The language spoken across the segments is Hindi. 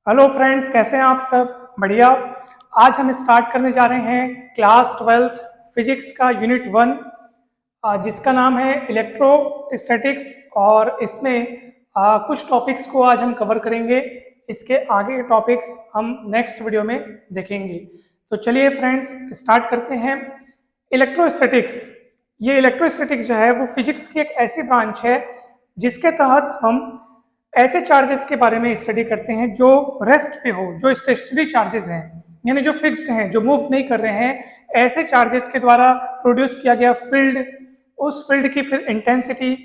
हेलो फ्रेंड्स, कैसे हैं आप सब? बढ़िया। आज हम स्टार्ट करने जा रहे हैं क्लास 12th फिजिक्स का यूनिट 1, जिसका नाम है इलेक्ट्रोस्टैटिक्स। और इसमें कुछ टॉपिक्स को आज हम कवर करेंगे। इसके आगे के टॉपिक्स हम नेक्स्ट वीडियो में देखेंगे। तो चलिए फ्रेंड्स, स्टार्ट करते हैं। इलेक्ट्रोस्टैटिक्स, ये इलेक्ट्रोस्टैटिक्स जो है वो फिजिक्स की एक ऐसी ब्रांच है जिसके तहत हम ऐसे चार्जेस के बारे में स्टडी करते हैं जो रेस्ट पे हो, जो स्टेशनरी चार्जेस हैं, यानी जो फिक्स्ड हैं, जो मूव नहीं कर रहे हैं। ऐसे चार्जेस के द्वारा प्रोड्यूस किया गया फील्ड, उस फील्ड की फिर इंटेंसिटी,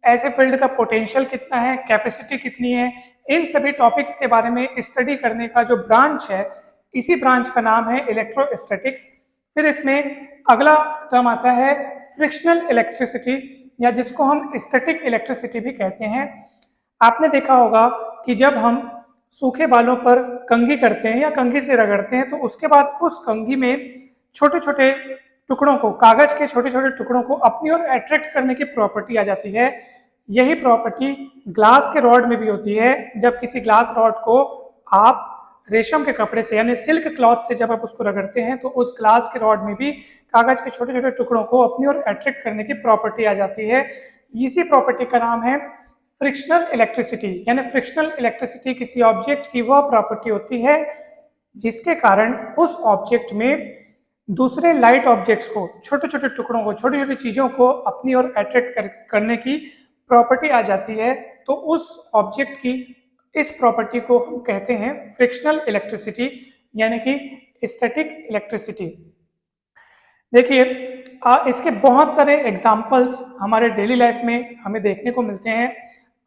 ऐसे फील्ड का पोटेंशियल कितना है, कैपेसिटी कितनी है, इन सभी टॉपिक्स के बारे में स्टडी करने का जो ब्रांच है, इसी ब्रांच का नाम है इलेक्ट्रोस्टैटिक्स। फिर इसमें अगला टर्म आता है फ्रिक्शनल इलेक्ट्रिसिटी, या जिसको हम स्टैटिक इलेक्ट्रिसिटी भी कहते हैं। आपने देखा होगा कि जब हम सूखे बालों पर कंघी करते हैं या कंघी से रगड़ते हैं तो उसके बाद उस कंघी में छोटे छोटे टुकड़ों को, कागज के छोटे छोटे टुकड़ों को अपनी ओर अट्रैक्ट करने की प्रॉपर्टी आ जाती है। यही प्रॉपर्टी ग्लास के रॉड में भी होती है। जब किसी ग्लास रॉड को आप रेशम के कपड़े से यानी सिल्क क्लॉथ से जब आप उसको रगड़ते हैं तो उस ग्लास के रॉड में भी कागज के छोटे छोटे टुकड़ों को अपनी ओर अट्रैक्ट करने की प्रॉपर्टी आ जाती है। इसी प्रॉपर्टी का नाम है फ्रिक्शनल इलेक्ट्रिसिटी। यानी फ्रिक्शनल इलेक्ट्रिसिटी किसी ऑब्जेक्ट की वह प्रॉपर्टी होती है जिसके कारण उस ऑब्जेक्ट में दूसरे लाइट ऑब्जेक्ट्स को, छोटे छोटे टुकड़ों को, छोटी छोटी चीज़ों को अपनी ओर अट्रैक्ट करने की प्रॉपर्टी आ जाती है। तो उस ऑब्जेक्ट की इस प्रॉपर्टी को हम कहते हैं फ्रिक्शनल इलेक्ट्रिसिटी, यानी कि स्टैटिक इलेक्ट्रिसिटी। देखिए, इसके बहुत सारे एग्जाम्पल्स हमारे डेली लाइफ में हमें देखने को मिलते हैं।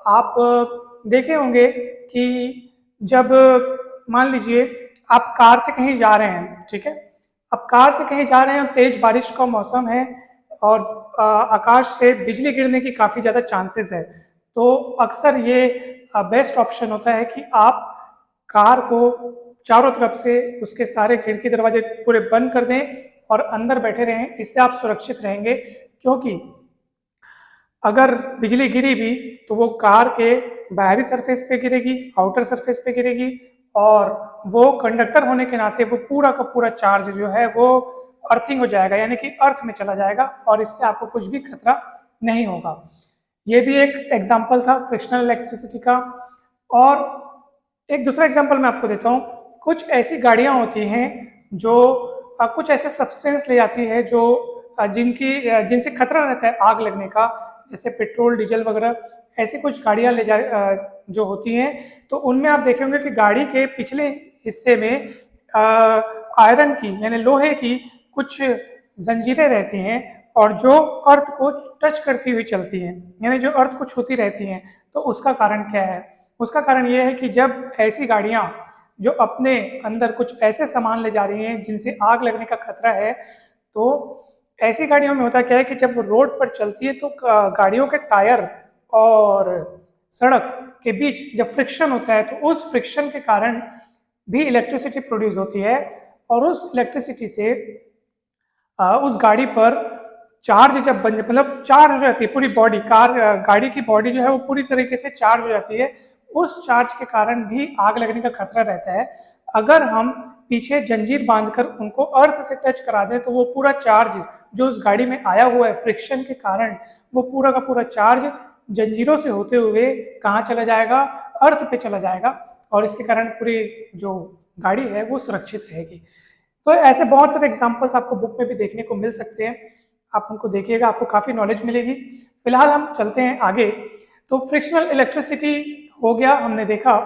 आप देखे होंगे कि जब मान लीजिए आप कार से कहीं जा रहे हैं, ठीक है, अब कार से कहीं जा रहे हैं, तेज बारिश का मौसम है और आकाश से बिजली गिरने की काफ़ी ज़्यादा चांसेस है। तो अक्सर ये बेस्ट ऑप्शन होता है कि आप कार को चारों तरफ से उसके सारे खिड़की दरवाजे पूरे बंद कर दें और अंदर बैठे रहें। इससे आप सुरक्षित रहेंगे, क्योंकि अगर बिजली गिरी भी तो वो कार के बाहरी सरफेस पे गिरेगी, आउटर सरफेस पे गिरेगी, और वो कंडक्टर होने के नाते वो पूरा का पूरा चार्ज जो है वो अर्थिंग हो जाएगा, यानी कि अर्थ में चला जाएगा, और इससे आपको कुछ भी खतरा नहीं होगा। ये भी एक एग्जाम्पल था फ्रिक्शनल इलेक्ट्रिसिटी का। और एक दूसरा एग्जाम्पल मैं आपको देता हूँ। कुछ ऐसी गाड़ियाँ होती हैं जो कुछ ऐसे सब्सटेंस ले जाती है जो जिनसे खतरा रहता है आग लगने का, जैसे पेट्रोल, डीजल वगैरह। ऐसी कुछ गाड़ियाँ जो होती हैं, तो उनमें आप देखे होंगे कि गाड़ी के पिछले हिस्से में आयरन की यानी लोहे की कुछ जंजीरें रहती हैं, और जो अर्थ को टच करती हुई चलती हैं, यानी जो अर्थ को छूती रहती हैं। तो उसका कारण क्या है? उसका कारण ये है कि जब ऐसी गाड़ियाँ जो अपने अंदर कुछ ऐसे सामान ले जा रही हैं जिनसे आग लगने का खतरा है, तो ऐसी गाड़ियों में होता क्या है कि जब वो रोड पर चलती है तो गाड़ियों के टायर और सड़क के बीच जब फ्रिक्शन होता है, तो उस फ्रिक्शन के कारण भी इलेक्ट्रिसिटी प्रोड्यूस होती है, और उस इलेक्ट्रिसिटी से उस गाड़ी पर चार्ज जब बन, मतलब चार्ज हो जाती है पूरी बॉडी, गाड़ी की बॉडी जो है वो पूरी तरीके से चार्ज हो जाती है। उस चार्ज के कारण भी आग लगने का खतरा रहता है। अगर हम पीछे जंजीर बांधकर उनको अर्थ से टच करा दें तो वो पूरा चार्ज जो उस गाड़ी में आया हुआ है फ्रिक्शन के कारण, वो पूरा का पूरा चार्ज जंजीरों से होते हुए कहाँ चला जाएगा? अर्थ पे चला जाएगा, और इसके कारण पूरी जो गाड़ी है वो सुरक्षित रहेगी। तो ऐसे बहुत सारे एग्जाम्पल्स आपको बुक में भी देखने को मिल सकते हैं। आप उनको देखिएगा, आपको काफ़ी नॉलेज मिलेगी। फिलहाल हम चलते हैं आगे। तो फ्रिक्शनल इलेक्ट्रिसिटी हो गया, हमने देखा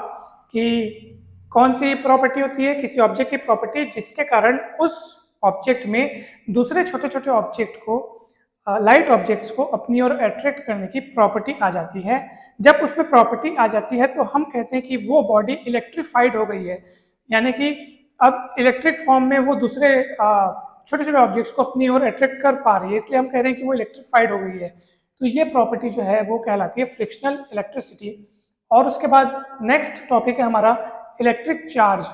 कि कौन सी प्रॉपर्टी होती है, किसी ऑब्जेक्ट की प्रॉपर्टी जिसके कारण उस ऑब्जेक्ट में दूसरे छोटे छोटे ऑब्जेक्ट को, लाइट ऑब्जेक्ट्स को अपनी ओर अट्रैक्ट करने की प्रॉपर्टी आ जाती है। जब उसमें प्रॉपर्टी आ जाती है तो हम कहते हैं कि वो बॉडी इलेक्ट्रीफाइड हो गई है, यानी कि अब इलेक्ट्रिक फॉर्म में वो दूसरे छोटे छोटे ऑब्जेक्ट्स को अपनी ओर अट्रैक्ट कर पा रही है, इसलिए हम कह रहे हैं कि वो इलेक्ट्रीफाइड हो गई है। तो ये प्रॉपर्टी जो है वो कहलाती है फ्रिक्शनल इलेक्ट्रिसिटी। और उसके बाद नेक्स्ट टॉपिक है हमारा इलेक्ट्रिक चार्ज।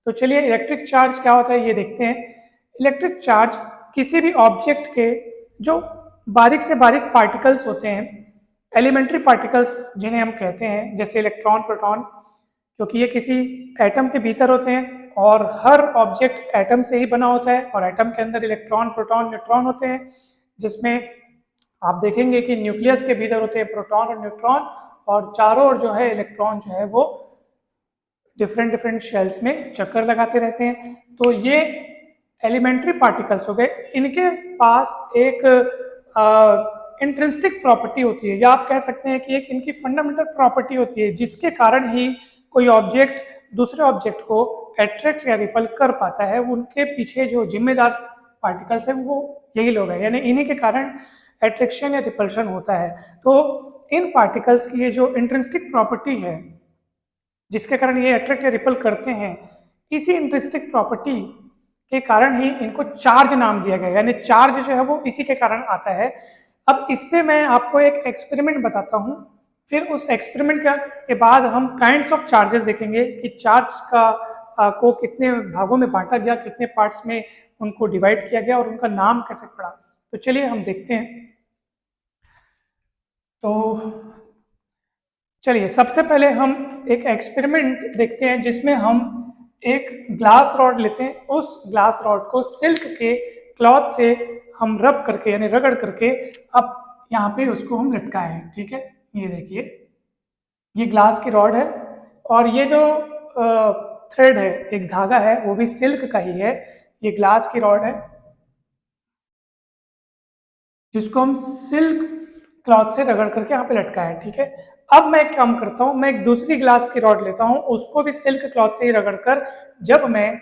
तो चलिए इलेक्ट्रिक चार्ज क्या होता है ये देखते हैं। इलेक्ट्रिक चार्ज किसी भी ऑब्जेक्ट के जो बारीक से बारीक पार्टिकल्स होते हैं, एलिमेंट्री पार्टिकल्स जिन्हें हम कहते हैं, जैसे इलेक्ट्रॉन, प्रोटॉन, क्योंकि ये किसी एटम के भीतर होते हैं और हर ऑब्जेक्ट एटम से ही बना होता है और एटम के अंदर इलेक्ट्रॉन, प्रोटॉन, न्यूट्रॉन होते हैं, जिसमें आप देखेंगे कि न्यूक्लियस के भीतर होते हैं प्रोटॉन और न्यूट्रॉन और चारों ओर जो है इलेक्ट्रॉन जो है वो डिफरेंट डिफरेंट शेल्स में चक्कर लगाते रहते हैं। तो ये एलिमेंट्री पार्टिकल्स हो गए, इनके पास एक इंट्रिंसिक प्रॉपर्टी होती है, या आप कह सकते हैं कि एक इनकी फंडामेंटल प्रॉपर्टी होती है जिसके कारण ही कोई ऑब्जेक्ट दूसरे ऑब्जेक्ट को अट्रैक्ट या रिपल कर पाता है। उनके पीछे जो जिम्मेदार पार्टिकल्स हैं वो यही लोग हैं, यानी इन्हीं के कारण अट्रैक्शन या रिपल्शन होता है। तो इन पार्टिकल्स की ये जो इंट्रिंसिक प्रॉपर्टी है जिसके कारण ये अट्रैक्ट या रिपल करते हैं, इसी इंट्रिंसिक प्रॉपर्टी के कारण ही इनको चार्ज नाम दिया गया, यानी चार्ज जो है वो इसी के कारण आता है। अब इस पे मैं आपको एक एक्सपेरिमेंट बताता हूँ, फिर उस एक्सपेरिमेंट के बाद हम काइंड्स ऑफ चार्जेस देखेंगे कि चार्ज को कितने भागों में बांटा गया, कितने पार्ट्स में उनको डिवाइड किया गया और उनका नाम कैसे पड़ा। तो चलिए हम देखते हैं। तो चलिए सबसे पहले हम एक एक्सपेरिमेंट देखते हैं जिसमें हम एक ग्लास रॉड लेते हैं, उस ग्लास रॉड को सिल्क के क्लॉथ से हम रब करके यानी रगड़ करके अब यहाँ पे उसको हम लटकाए हैं। ठीक है, ये देखिए ये ग्लास की रॉड है और ये जो थ्रेड है, एक धागा है, वो भी सिल्क का ही है। ये ग्लास की रॉड है जिसको हम सिल्क क्लॉथ से रगड़ करके यहाँ पे लटकाया है। ठीक है, अब मैं एक काम करता हूँ, मैं एक दूसरी ग्लास की रॉड लेता हूँ, उसको भी सिल्क क्लॉथ से ही रगड़ कर जब मैं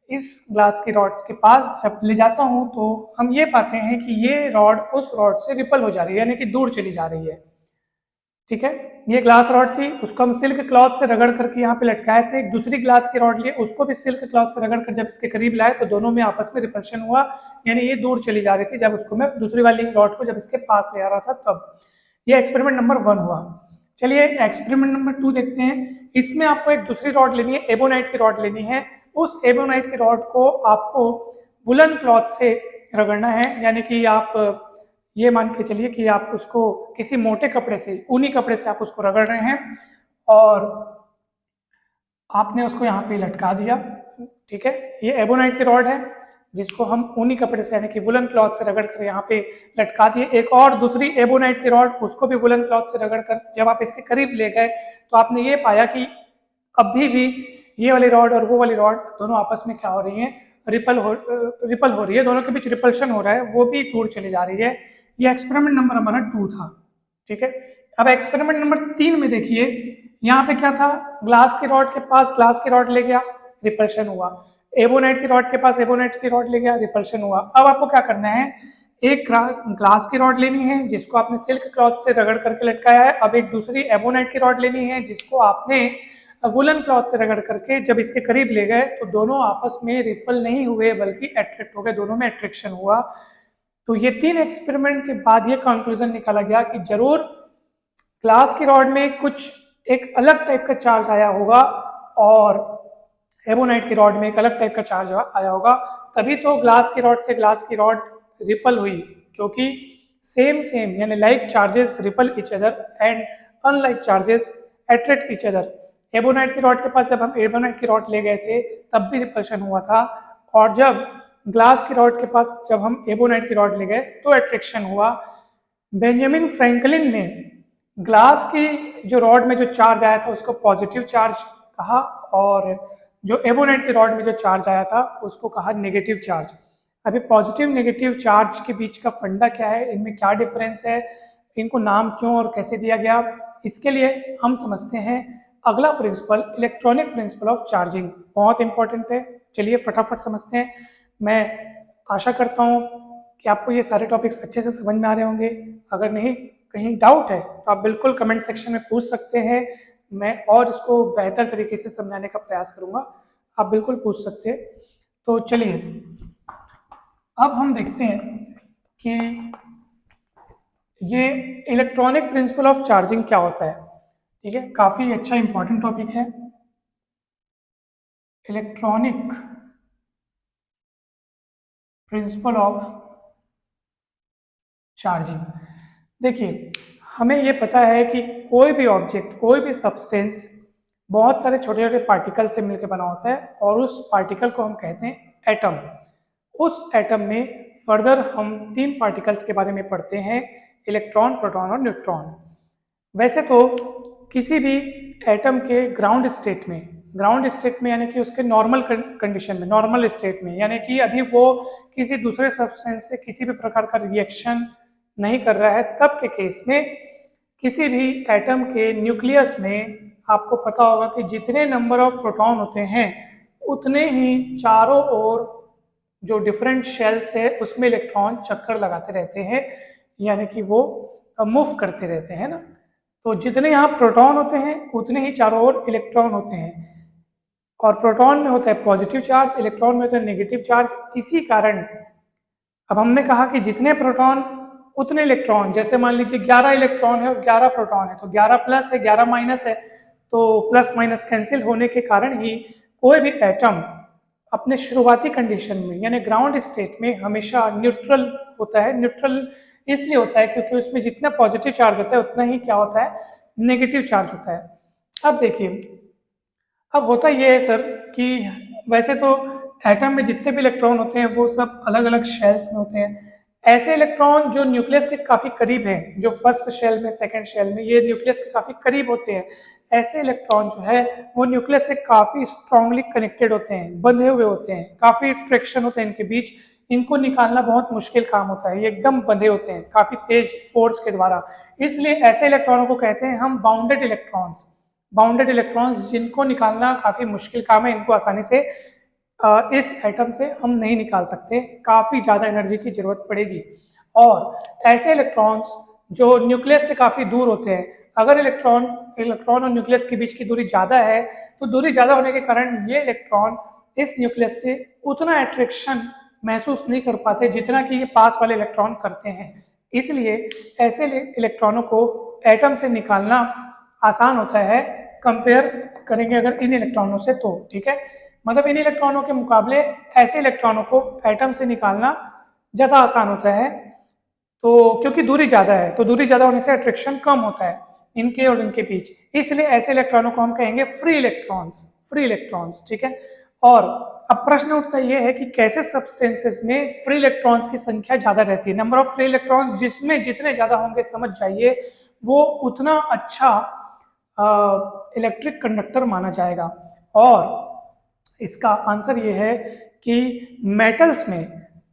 इस ग्लास की रॉड के पास जब ले जाता हूँ तो हम ये पाते हैं कि ये रॉड उस रॉड से रिपल हो जा रही है, यानी कि दूर चली जा रही है। ठीक है, ये ग्लास रॉड थी, उसको हम सिल्क क्लॉथ से रगड़ करके यहाँ पे लटकाए थे। एक दूसरी ग्लास की रॉड लिए, उसको भी सिल्क क्लॉथ से रगड़ कर जब इसके करीब लाए तो दोनों में आपस में रिपल्शन हुआ, यानी ये दूर चली जा रही थी जब उसको मैं दूसरी वाली रॉड को जब इसके पास ले आ रहा था तब। ये एक्सपेरिमेंट नंबर 1 हुआ। चलिए एक्सपेरिमेंट नंबर 2 देखते हैं। इसमें आपको एक दूसरी रॉड लेनी है, एबोनाइट की रॉड लेनी है। उस एबोनाइट की रॉड को आपको वुलन क्लॉथ से रगड़ना है, यानी कि आप ये मान के चलिए कि आप उसको किसी मोटे कपड़े से, ऊनी कपड़े से आप उसको रगड़ रहे हैं और आपने उसको यहाँ पे लटका दिया। ठीक है, ये एबोनाइट की रॉड है जिसको हम ऊनी कपड़े से यानी कि वुलन क्लॉथ से रगड़ कर यहाँ पे लटका दिए। एक और दूसरी एबोनाइट की रॉड, उसको भी वुलन क्लॉथ से रगड़ कर जब आप इसके करीब ले गए तो आपने ये पाया कि अभी भी ये वाली रॉड और वो वाली रॉड दोनों आपस में क्या हो रही है, रिपल हो रही है, दोनों के बीच रिपल्शन हो रहा है, वो भी दूर चली जा रही है। ये एक्सपेरिमेंट नंबर हमारा 2 था। ठीक है, अब एक्सपेरिमेंट नंबर 3 में देखिए, यहाँ पे क्या था, ग्लास की रॉड के पास ग्लास की रॉड ले गया, रिपल्शन हुआ। एबोनाइट की रॉड के पास एबोनाइट की रॉड ले गया, रिपल्शन हुआ। अब आपको क्या करना है, एक ग्लास की रॉड लेनी है जिसको आपने सिल्क क्लॉथ से रगड़ करके लटकाया है। अब एक दूसरी एबोनाइट की रॉड लेनी है जिसको आपने वुलन क्लॉथ से रगड़ करके जब इसके करीब ले गए तो दोनों आपस में रिपल नहीं हुए बल्कि अट्रैक्ट हो गए, दोनों में अट्रैक्शन हुआ। तो ये 3 एक्सपेरिमेंट के बाद ये कंक्लूजन निकाला गया कि जरूर ग्लास की रॉड में कुछ एक अलग टाइप का चार्ज आया होगा और एबोनाइट की रॉड में एक अलग टाइप का चार्ज आया होगा, तभी तो ग्लास की रॉड से ग्लास की रॉड रिपल हुई, क्योंकि सेम यानी like charges ripple each other and unlike charges attract each other. Ebonite की रॉड के पास जब हम एबोनाइट की रॉड ले गए थे तब भी रिपल्शन हुआ था, और जब ग्लास की रॉड के पास जब हम एबोनाइट की रॉड ले गए तो अट्रैक्शन हुआ। बेंजामिन फ्रैंकलिन ने ग्लास की जो रॉड में जो चार्ज आया था उसको पॉजिटिव चार्ज कहा और जो एबोनाइट की रॉड में जो चार्ज आया था उसको कहा नेगेटिव चार्ज। अभी पॉजिटिव नेगेटिव चार्ज के बीच का फंडा क्या है, इनमें क्या डिफरेंस है, इनको नाम क्यों और कैसे दिया गया, इसके लिए हम समझते हैं अगला principle, electronic principle of charging. बहुत इंपॉर्टेंट है, चलिए फटाफट समझते हैं। मैं आशा करता हूँ कि आपको ये सारे टॉपिक्स अच्छे से समझ में आ रहे होंगे। अगर नहीं कहीं डाउट है तो आप बिल्कुल कमेंट सेक्शन में पूछ सकते हैं, मैं और इसको बेहतर तरीके से समझाने का प्रयास करूँगा, आप बिल्कुल पूछ सकते हैं। तो चलिए अब हम देखते हैं कि ये इलेक्ट्रॉनिक प्रिंसिपल ऑफ चार्जिंग क्या होता है। ठीक है, काफ़ी अच्छा इंपॉर्टेंट टॉपिक है इलेक्ट्रॉनिक प्रिंसिपल ऑफ चार्जिंग। देखिए हमें ये पता है कि कोई भी ऑब्जेक्ट, कोई भी सब्सटेंस बहुत सारे छोटे छोटे पार्टिकल से मिलकर बना होता है और उस पार्टिकल को हम कहते हैं एटम। उस एटम में फर्दर हम 3 पार्टिकल्स के बारे में पढ़ते हैं, इलेक्ट्रॉन, प्रोटॉन और न्यूट्रॉन। वैसे तो किसी भी एटम के ग्राउंड स्टेट में यानी कि उसके नॉर्मल कंडीशन में, नॉर्मल स्टेट में, यानी कि अभी वो किसी दूसरे सब्सटेंस से किसी भी प्रकार का रिएक्शन नहीं कर रहा है, तब के केस में किसी भी एटम के न्यूक्लियस में आपको पता होगा कि जितने नंबर ऑफ प्रोटॉन होते हैं उतने ही चारों ओर जो डिफरेंट शेल्स है उसमें इलेक्ट्रॉन चक्कर लगाते रहते हैं, यानी कि वो मूव करते रहते हैं ना। तो जितने यहाँ प्रोटॉन होते हैं उतने ही चारों ओर इलेक्ट्रॉन होते हैं, और प्रोटॉन में होता है पॉजिटिव चार्ज, इलेक्ट्रॉन में होता है नेगेटिव चार्ज। इसी कारण अब हमने कहा कि जितने प्रोटॉन उतने इलेक्ट्रॉन, जैसे मान लीजिए 11 इलेक्ट्रॉन है और 11 प्रोटॉन है, तो 11 प्लस है 11 माइनस है, तो प्लस माइनस कैंसिल होने के कारण ही कोई भी एटम अपने शुरुआती कंडीशन में यानी ग्राउंड स्टेट में हमेशा न्यूट्रल होता है। न्यूट्रल इसलिए होता है क्योंकि उसमें जितना पॉजिटिव चार्ज होता है उतना ही क्या होता है, नेगेटिव चार्ज होता है। अब देखिए, अब होता ये है सर कि वैसे तो एटम में जितने भी इलेक्ट्रॉन होते हैं वो सब अलग अलग शेल्स में होते हैं। ऐसे इलेक्ट्रॉन जो न्यूक्लियस के काफ़ी करीब हैं, जो फर्स्ट शेल में, सेकंड शेल में, ये न्यूक्लियस के काफ़ी करीब होते हैं, ऐसे इलेक्ट्रॉन जो है वो न्यूक्लियस से काफ़ी स्ट्रांगली कनेक्टेड होते हैं, बंधे हुए होते हैं, काफ़ी ट्रैक्शन होते हैं इनके बीच, इनको निकालना बहुत मुश्किल काम होता है, ये एकदम बंधे होते हैं काफ़ी तेज फोर्स के द्वारा। इसलिए ऐसे इलेक्ट्रॉनों को कहते हैं हम बाउंडेड इलेक्ट्रॉन्स। बाउंडेड इलेक्ट्रॉन्स जिनको निकालना काफ़ी मुश्किल काम है, इनको आसानी से इस एटम से हम नहीं निकाल सकते, काफ़ी ज़्यादा एनर्जी की ज़रूरत पड़ेगी। और ऐसे इलेक्ट्रॉन्स जो न्यूक्लियस से काफ़ी दूर होते हैं, अगर इलेक्ट्रॉन और न्यूक्लियस के बीच की दूरी ज़्यादा है तो दूरी ज़्यादा होने के कारण ये इलेक्ट्रॉन इस न्यूक्लियस से उतना अट्रैक्शन महसूस नहीं कर पाते जितना कि ये पास वाले इलेक्ट्रॉन करते हैं। इसलिए ऐसे इलेक्ट्रॉनों को एटम से निकालना आसान होता है कंपेयर करेंगे अगर इन इलेक्ट्रॉनों से, तो ठीक है, मतलब इन इलेक्ट्रॉनों के मुकाबले ऐसे इलेक्ट्रॉनों को एटम से निकालना ज़्यादा आसान होता है। तो क्योंकि दूरी ज़्यादा है, तो दूरी ज़्यादा होने से अट्रैक्शन कम होता है इनके और इनके बीच, इसलिए ऐसे इलेक्ट्रॉनों को हम कहेंगे फ्री इलेक्ट्रॉन्स, ठीक है। और अब प्रश्न उठता यह है कि कैसे सब्सटेंसेस में फ्री इलेक्ट्रॉन्स की संख्या ज़्यादा रहती है। नंबर ऑफ फ्री इलेक्ट्रॉन्स जिसमें जितने ज़्यादा होंगे, समझ जाइए, वो उतना अच्छा इलेक्ट्रिक कंडक्टर माना जाएगा। और इसका आंसर ये है कि मेटल्स में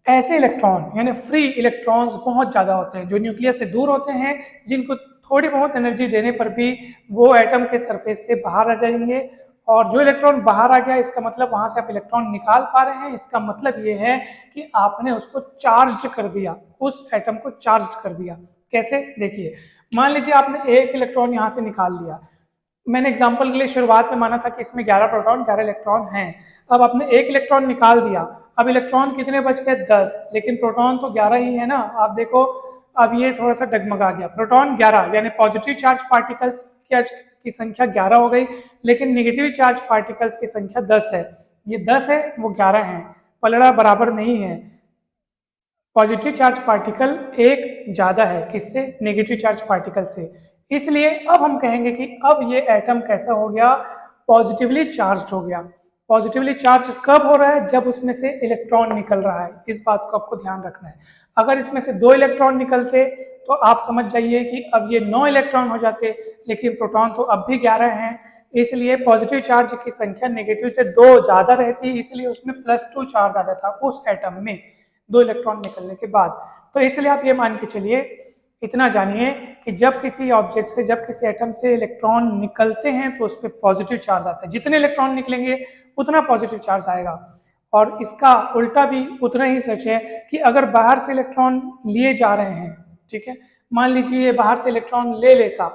ऐसे इलेक्ट्रॉन यानी फ्री इलेक्ट्रॉन्स बहुत ज़्यादा होते हैं जो न्यूक्लियस से दूर होते हैं, जिनको थोड़ी बहुत एनर्जी देने पर भी वो एटम के सरफेस से बाहर आ जाएंगे। और जो इलेक्ट्रॉन बाहर आ गया, इसका मतलब वहाँ से आप इलेक्ट्रॉन निकाल पा रहे हैं, इसका मतलब ये है कि आपने उसको चार्ज कर दिया, उस एटम को चार्ज कर दिया। कैसे, देखिए, मान लीजिए आपने एक इलेक्ट्रॉन यहाँ से निकाल लिया। मैंने एग्जांपल के लिए शुरुआत में माना था कि इसमें 11 प्रोटॉन 11 इलेक्ट्रॉन हैं। अब आपने एक इलेक्ट्रॉन निकाल दिया, अब इलेक्ट्रॉन कितने बच गए, 10, लेकिन प्रोटॉन तो 11 ही है ना। आप देखो, अब ये थोड़ा सा डगमगा गया, प्रोटॉन 11 यानी पॉजिटिव चार्ज पार्टिकल्स की संख्या 11 हो गई, लेकिन नेगेटिव चार्ज पार्टिकल्स की संख्या 10 है। ये 10 है, वो 11 है, पलड़ा बराबर नहीं है। पॉजिटिव चार्ज पार्टिकल एक ज़्यादा है किससे, नेगेटिव चार्ज पार्टिकल से। इसलिए अब हम कहेंगे कि अब ये एटम कैसा हो गया, पॉजिटिवली चार्ज हो गया। पॉजिटिवली चार्ज कब हो रहा है, जब उसमें से इलेक्ट्रॉन निकल रहा है। इस बात को आपको ध्यान रखना है। अगर इसमें से 2 इलेक्ट्रॉन निकलते तो आप समझ जाइए कि अब ये 9 इलेक्ट्रॉन हो जाते, लेकिन प्रोटॉन तो अब भी 11 हैं। इसलिए पॉजिटिव चार्ज की संख्या नेगेटिव से 2 ज़्यादा रहती, इसलिए उसमें +2 चार्ज आ जाता उस एटम में 2 इलेक्ट्रॉन निकलने के बाद। तो इसलिए आप ये मान के चलिए, इतना जानिए कि जब किसी ऑब्जेक्ट से, जब किसी एटम से इलेक्ट्रॉन निकलते हैं तो उस पर पॉजिटिव चार्ज आता है। जितने इलेक्ट्रॉन निकलेंगे उतना पॉजिटिव चार्ज आएगा। और इसका उल्टा भी उतना ही सच है कि अगर बाहर से इलेक्ट्रॉन लिए जा रहे हैं, ठीक है, मान लीजिए ये बाहर से इलेक्ट्रॉन ले लेता,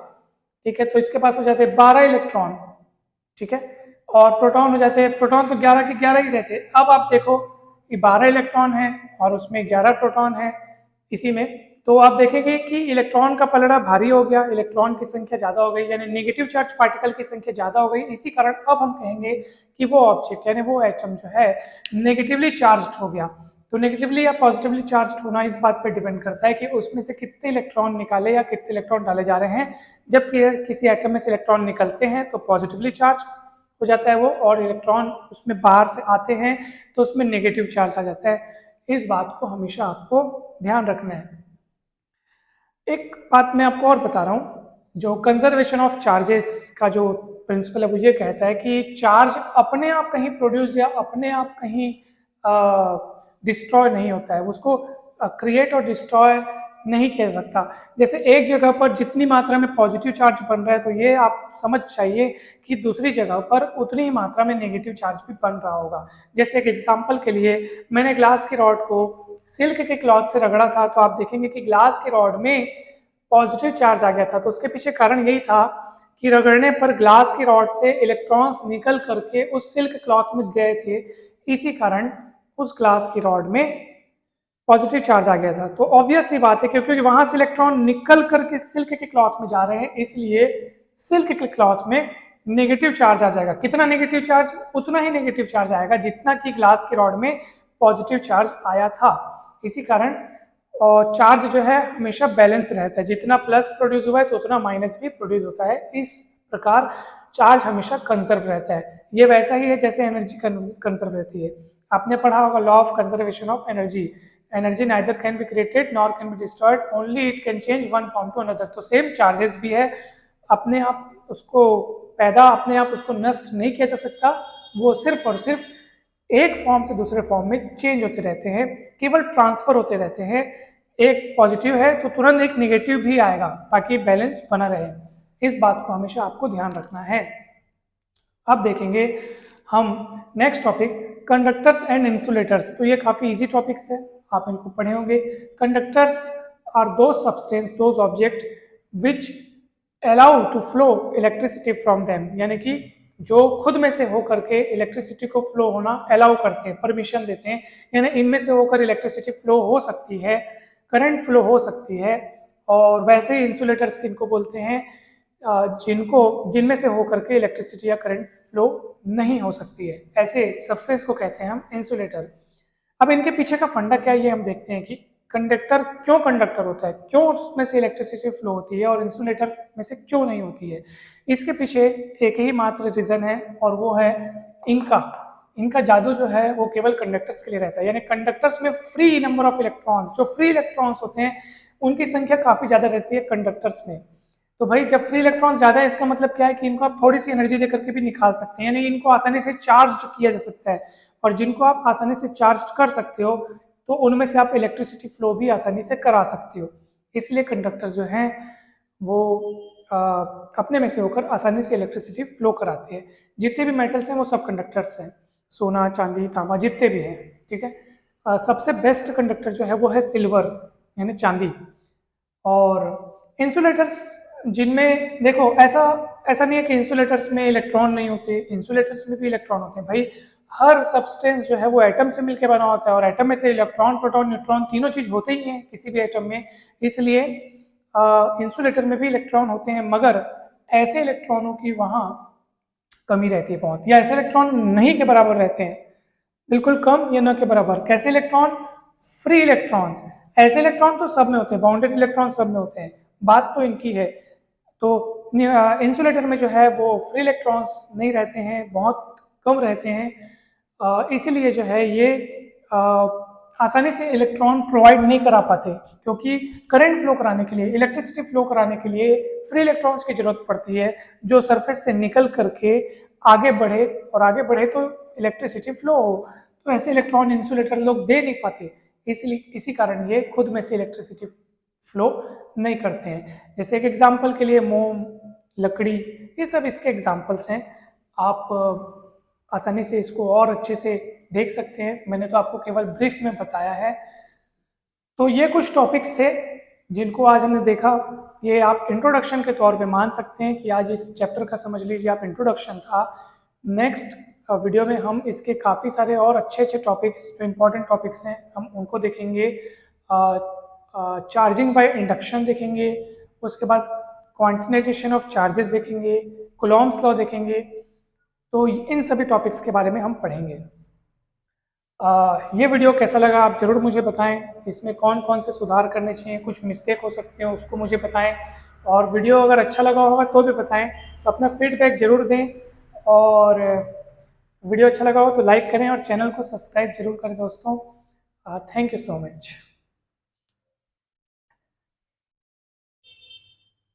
ठीक है, तो इसके पास हो जाते 12 इलेक्ट्रॉन, ठीक है, और प्रोटॉन हो जाते, प्रोटॉन तो 11 के 11 ही रहते। अब आप देखो, ये 12 इलेक्ट्रॉन है और उसमें 11 प्रोटॉन है इसी में, तो आप देखेंगे कि इलेक्ट्रॉन का पलड़ा भारी हो गया, इलेक्ट्रॉन की संख्या ज़्यादा हो गई, यानी नेगेटिव चार्ज पार्टिकल की संख्या ज़्यादा हो गई। इसी कारण अब हम कहेंगे कि वो ऑब्जेक्ट यानी वो एटम जो है नेगेटिवली चार्ज्ड हो गया। तो नेगेटिवली या पॉजिटिवली चार्ज होना इस बात पर डिपेंड करता है कि उसमें से कितने इलेक्ट्रॉन निकाले या कितने इलेक्ट्रॉन डाले जा रहे हैं। जब किसी एटम में से इलेक्ट्रॉन निकलते हैं तो पॉजिटिवली चार्ज हो जाता है वो, और इलेक्ट्रॉन उसमें बाहर से आते हैं तो उसमें नेगेटिव चार्ज आ जाता है। इस बात को हमेशा आपको ध्यान रखना है। एक बात मैं आपको और बता रहा हूँ, जो कंजर्वेशन ऑफ चार्जेस का जो प्रिंसिपल है वो ये कहता है कि चार्ज अपने आप कहीं प्रोड्यूस या अपने आप कहीं डिस्ट्रॉय नहीं होता है, उसको क्रिएट और डिस्ट्रॉय नहीं कह सकता। जैसे एक जगह पर जितनी मात्रा में पॉजिटिव चार्ज बन रहा है तो ये आप समझ चाहिए कि दूसरी जगह पर उतनी ही मात्रा में नेगेटिव चार्ज भी बन रहा होगा। जैसे एक एग्जांपल के लिए मैंने ग्लास की रॉड को सिल्क के क्लॉथ से रगड़ा था, तो आप देखेंगे कि ग्लास की रॉड में पॉजिटिव चार्ज आ गया था। तो उसके पीछे कारण यही था कि रगड़ने पर ग्लास की रॉड से इलेक्ट्रॉन्स निकल करके उस सिल्क क्लॉथ में गए थे, इसी कारण उस ग्लास की रॉड में पॉजिटिव चार्ज आ गया था। तो ऑब्वियस सी बात है क्योंकि वहां से इलेक्ट्रॉन निकल करके सिल्क के क्लॉथ में जा रहे हैं, इसलिए सिल्क के क्लॉथ में नेगेटिव चार्ज आ जाएगा। कितना नेगेटिव चार्ज? उतना ही नेगेटिव चार्ज आएगा जितना कि ग्लास की रॉड में पॉजिटिव चार्ज आया था। इसी कारण और चार्ज जो है हमेशा बैलेंस रहता है, जितना प्लस प्रोड्यूस हुआ है तो उतना माइनस भी प्रोड्यूस होता है। इस प्रकार चार्ज हमेशा कंजर्व रहता है। ये वैसा ही है जैसे एनर्जी कंजर्व रहती है। आपने पढ़ा होगा law of conservation of energy. Energy neither can be created nor can be destroyed, only it can change one form to another. तो सेम चार्जेस भी है, अपने आप उसको अपने आप उसको नष्ट नहीं किया जा सकता, वो सिर्फ और सिर्फ एक फॉर्म से दूसरे फॉर्म में चेंज होते रहते हैं, केवल ट्रांसफर होते रहते हैं। एक पॉजिटिव है तो तुरंत एक नेगेटिव भी आएगा ताकि बैलेंस बना रहे। इस बात को हमेशा आपको ध्यान रखना है। अब देखेंगे हम next topic conductors and insulators. तो ये काफ़ी इजी टॉपिक्स है, आप इनको पढ़े होंगे। Conductors are those substance, those object which allow to flow electricity from them, यानी कि जो खुद में से होकर के इलेक्ट्रिसिटी को फ्लो होना अलाउ करते हैं, परमिशन देते हैं। यानी इनमें से होकर इलेक्ट्रिसिटी फ्लो हो सकती है, करंट फ्लो हो सकती है। और वैसे ही इंसुलेटर्स किनको बोलते हैं? जिनमें से होकर के इलेक्ट्रिसिटी या करंट फ्लो नहीं हो सकती है, ऐसे सब्सटेंस को कहते हैं हम इंसुलेटर। अब इनके पीछे का फंडा क्या है ये हम देखते हैं कि कंडक्टर क्यों कंडक्टर होता है, क्यों उसमें से इलेक्ट्रिसिटी फ्लो होती है और इंसुलेटर में से क्यों नहीं होती है। इसके पीछे एक ही मात्र रीजन है और वो है इनका जादू जो है वो केवल कंडक्टर्स के लिए रहता है। यानी कंडक्टर्स में फ्री नंबर ऑफ इलेक्ट्रॉन्स, जो फ्री इलेक्ट्रॉन्स होते हैं उनकी संख्या काफ़ी ज़्यादा रहती है कंडक्टर्स में। तो भाई जब फ्री इलेक्ट्रॉन्स ज़्यादा है इसका मतलब क्या है कि इनको आप थोड़ी सी एनर्जी देकर के भी निकाल सकते हैं, यानी इनको आसानी से चार्ज किया जा सकता है। और जिनको आप आसानी से चार्ज कर सकते हो तो उनमें से आप इलेक्ट्रिसिटी फ्लो भी आसानी से करा सकते हो। इसलिए कंडक्टर जो हैं वो अपने में से होकर आसानी से इलेक्ट्रिसिटी फ्लो कराते हैं। जितने भी मेटल्स हैं वो सब कंडक्टर्स हैं, सोना चांदी तांबा जितने भी हैं, ठीक है। सबसे बेस्ट कंडक्टर जो है वो है सिल्वर यानी चांदी। और इंसुलेटर्स जिनमें देखो ऐसा नहीं है कि इंसुलेटर्स में इलेक्ट्रॉन नहीं होते, इंसुलेटर्स में भी इलेक्ट्रॉन होते हैं। भाई हर सब्सटेंस जो है वो एटम से मिलकर बना होता है और एटम में तो इलेक्ट्रॉन प्रोटॉन न्यूट्रॉन तीनों चीज होते ही हैं किसी भी एटम में। इसलिए इंसुलेटर में भी इलेक्ट्रॉन होते हैं, मगर ऐसे इलेक्ट्रॉनों की वहाँ कमी रहती है बहुत, या ऐसे इलेक्ट्रॉन नहीं के बराबर रहते हैं, बिल्कुल कम या न के बराबर। कैसे इलेक्ट्रॉन? Free electrons. ऐसे इलेक्ट्रॉन तो सब में होते हैं, बाउंडेड इलेक्ट्रॉन सब में होते हैं, बात तो इनकी है। तो इंसुलेटर में जो है वो फ्री इलेक्ट्रॉन्स नहीं रहते हैं, बहुत कम रहते हैं। इसीलिए जो है ये आसानी से इलेक्ट्रॉन प्रोवाइड नहीं करा पाते, क्योंकि करंट फ्लो कराने के लिए, इलेक्ट्रिसिटी फ्लो कराने के लिए फ्री इलेक्ट्रॉन्स की जरूरत पड़ती है जो सरफेस से निकल करके आगे बढ़े, और आगे बढ़े तो इलेक्ट्रिसिटी फ्लो हो। तो ऐसे इलेक्ट्रॉन इंसुलेटर लोग दे नहीं पाते, इसलिए इसी कारण ये खुद में से इलेक्ट्रिसिटी फ्लो नहीं करते हैं। जैसे एक एग्जांपल के लिए मोम, लकड़ी, ये सब इसके एग्जांपल्स हैं। आप आसानी से इसको और अच्छे से देख सकते हैं, मैंने तो आपको केवल ब्रीफ में बताया है। तो ये कुछ टॉपिक्स थे जिनको आज हमने देखा। ये आप इंट्रोडक्शन के तौर पे मान सकते हैं कि आज इस चैप्टर का समझ लीजिए आप इंट्रोडक्शन था। नेक्स्ट वीडियो में हम इसके काफ़ी सारे और अच्छे अच्छे टॉपिक्स, जो इम्पोर्टेंट टॉपिक्स हैं, हम उनको देखेंगे। चार्जिंग बाय इंडक्शन देखेंगे, उसके बाद क्वांटिनाइजेशन ऑफ चार्जेस देखेंगे, कूलॉम्स लॉ देखेंगे। तो इन सभी टॉपिक्स के बारे में हम पढ़ेंगे। ये वीडियो कैसा लगा आप ज़रूर मुझे बताएं। इसमें कौन कौन से सुधार करने चाहिए, कुछ मिस्टेक हो सकते हैं उसको मुझे बताएं। और वीडियो अगर अच्छा लगा होगा तो भी बताएं, तो अपना फीडबैक ज़रूर दें। और वीडियो अच्छा लगा हो तो लाइक करें और चैनल को सब्सक्राइब जरूर करें दोस्तों। Thank you so much.